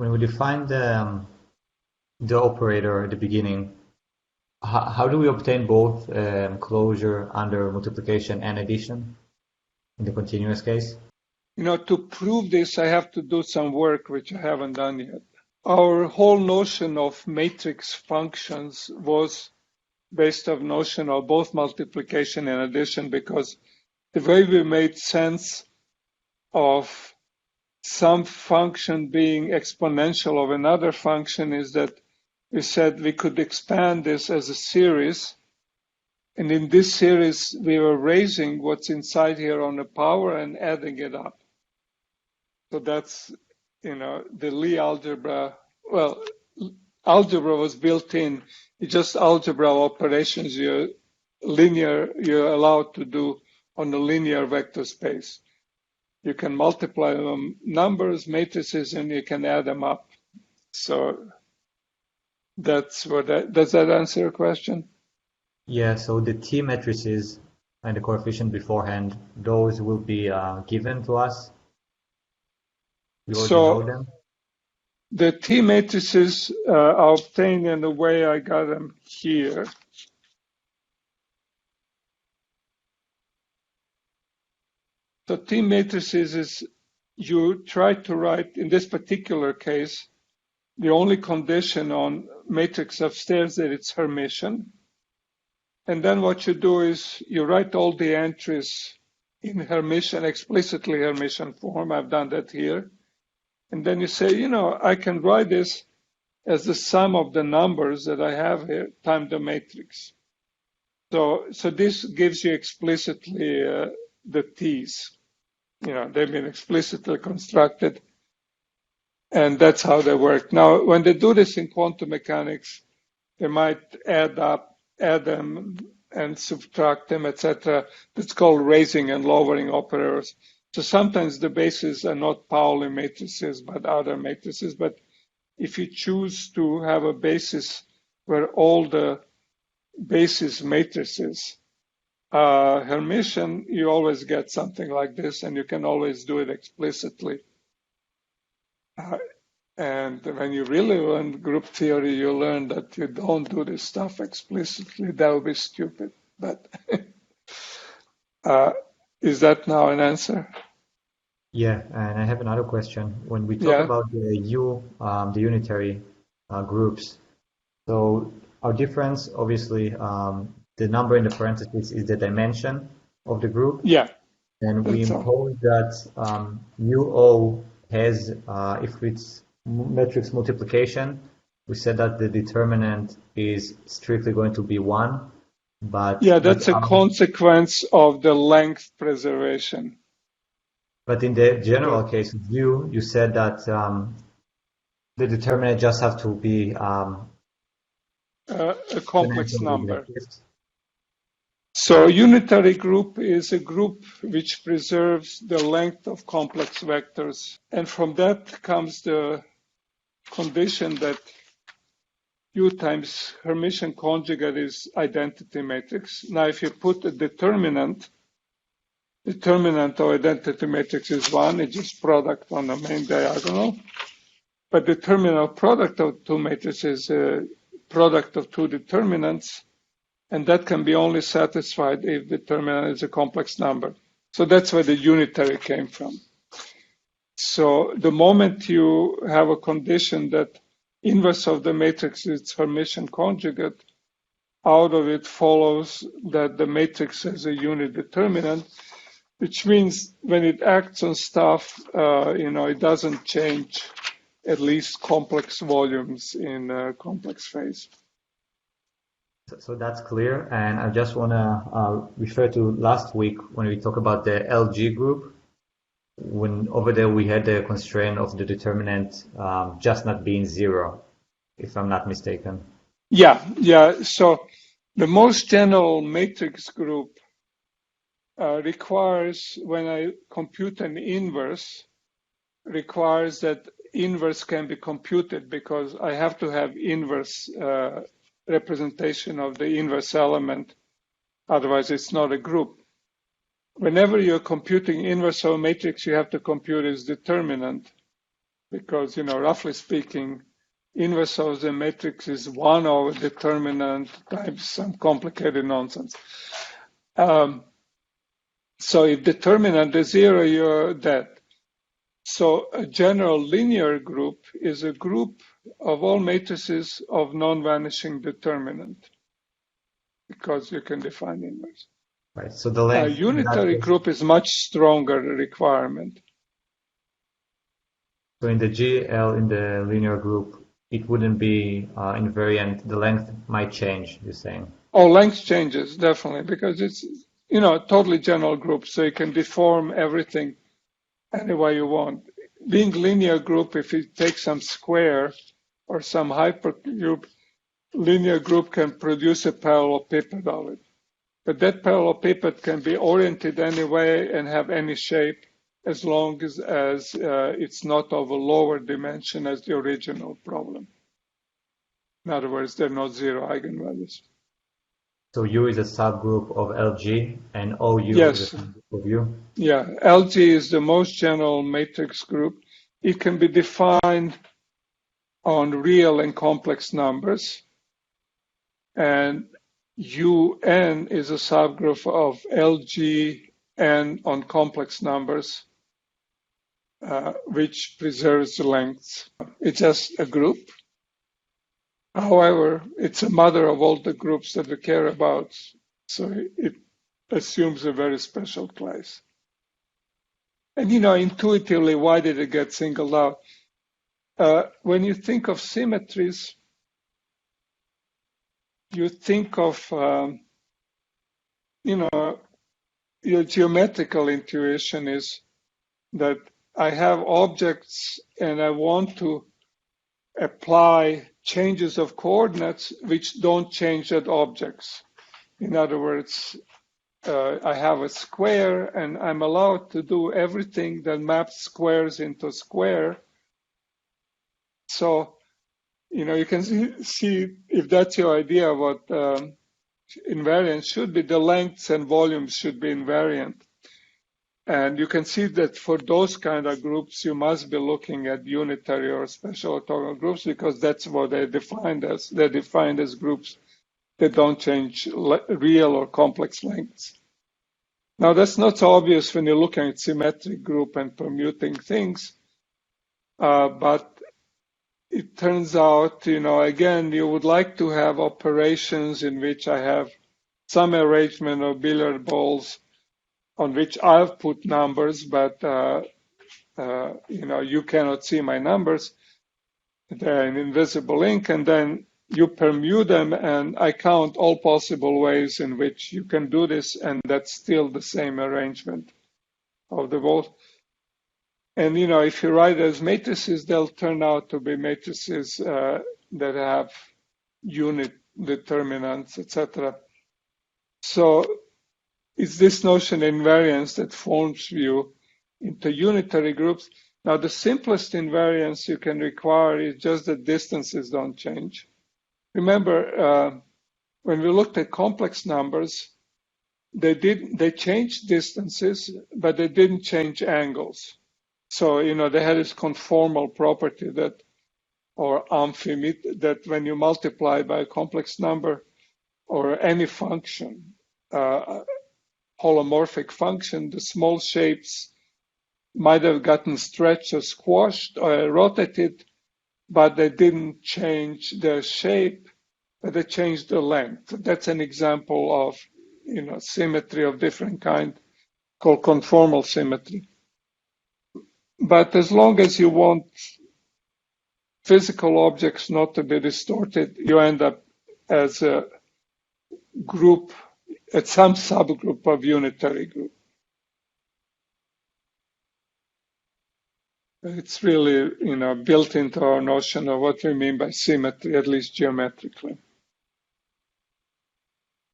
when we define the operator at the beginning, how do we obtain both closure under multiplication and addition in the continuous case? To prove this, I have to do some work, which I haven't done yet. Our whole notion of matrix functions was based on notion of both multiplication and addition, because the way we made sense of some function being exponential of another function is that we said we could expand this as a series. And in this series, we were raising what's inside here on the power and adding it up. So that's, the Lie algebra. Well, algebra was built in. It's just algebra operations you're allowed to do on a linear vector space. You can multiply them numbers, matrices, and you can add them up. So that's does that answer your question? Yeah, so the T matrices and the coefficient beforehand, those will be given to us. We already know them. The T matrices are obtained in the way I got them here. So T matrices is you try to write, in this particular case, the only condition on matrix upstairs that it's Hermitian. And then what you do is you write all the entries in Hermitian, explicitly Hermitian form. I've done that here. And then you say, I can write this as the sum of the numbers that I have here times the matrix. So this gives you explicitly the T's. They've been explicitly constructed. And that's how they work. Now, when they do this in quantum mechanics, they might add them and subtract them, etc. That's called raising and lowering operators. So sometimes the bases are not Pauli matrices, but other matrices. But if you choose to have a basis where all the basis matrices are Hermitian, you always get something like this, and you can always do it explicitly. And when you really learn group theory, you learn that you don't do this stuff explicitly. That would be stupid. But is that now an answer? Yeah, and I have another question. When we talk about the unitary groups, so our difference, obviously, the number in the parentheses is the dimension of the group. Yeah. And we impose that UO has, if it's matrix multiplication, we said that the determinant is strictly going to be 1. But yeah, that's a consequence of the length preservation. But in the general case of you said that the determinant just has to be a complex number. So unitary group is a group which preserves the length of complex vectors. And from that comes the condition that U times Hermitian conjugate is identity matrix. Now, if you put a determinant of identity matrix is 1, it's just product on the main diagonal. But determinant product of two matrices is a product of two determinants, and that can be only satisfied if determinant is a complex number. So that's where the unitary came from. So the moment you have a condition that inverse of the matrix is Hermitian conjugate, out of it follows that the matrix has a unit determinant, which means when it acts on stuff, it doesn't change at least complex volumes in a complex phase. So that's clear, and I just want to refer to last week when we talked about the LG group, when over there we had the constraint of the determinant just not being 0, if I'm not mistaken. Yeah. So the most general matrix group requires, when I compute an inverse, requires that inverse can be computed because I have to have inverse representation of the inverse element. Otherwise, it's not a group. Whenever you're computing inverse of a matrix, you have to compute its determinant. because, roughly speaking, inverse of the matrix is 1 over determinant times some complicated nonsense. So if determinant is 0, you're dead. So a general linear group is a group of all matrices of non-vanishing determinant, because you can define inverse. Right. So the length. A unitary group is much stronger requirement. So in the GL, in the linear group, it wouldn't be invariant. The length might change, you're saying? Oh, length changes, definitely, because it's, totally general group, so you can deform everything any way you want. Being linear group, if you take some square or some hypergroup, linear group can produce a parallelepiped of it. But that parallelepiped can be oriented any way and have any shape, as long as it's not of a lower dimension as the original problem. In other words, there are not 0 eigenvalues. So U is a subgroup of LG and OU Yes. is a subgroup of U? Yeah, LG is the most general matrix group. It can be defined on real and complex numbers. And UN is a subgroup of LGN on complex numbers, which preserves the lengths. It's just a group. However, it's a mother of all the groups that we care about, so it assumes a very special place. And intuitively, why did it get singled out? When you think of symmetries, you think of, your geometrical intuition is that I have objects and I want to apply changes of coordinates which don't change that objects. In other words, I have a square and I'm allowed to do everything that maps squares into square. So, you can see if that's your idea what invariance should be, the lengths and volumes should be invariant. And you can see that for those kind of groups, you must be looking at unitary or special orthogonal groups, because that's what they're defined as. They're defined as groups that don't change real or complex lengths. Now, that's not so obvious when you're looking at symmetric group and permuting things, but it turns out, again, you would like to have operations in which I have some arrangement of billiard balls on which I've put numbers, but you cannot see my numbers. They're in invisible ink, and then you permute them, and I count all possible ways in which you can do this, and that's still the same arrangement of the balls. And if you write as matrices, they'll turn out to be matrices that have unit determinants, etc. So it's this notion of invariance that forms you into unitary groups. Now, the simplest invariance you can require is just that distances don't change. Remember, when we looked at complex numbers, they changed distances, but they didn't change angles. So, they had this conformal property that, or amphimit, that when you multiply by a complex number or any function, holomorphic function, the small shapes might have gotten stretched or squashed or rotated, but they didn't change their shape, but they changed the length. That's an example of, symmetry of different kind, called conformal symmetry. But as long as you want physical objects not to be distorted, you end up as a group, at some subgroup of unitary group. It's really, built into our notion of what we mean by symmetry, at least geometrically.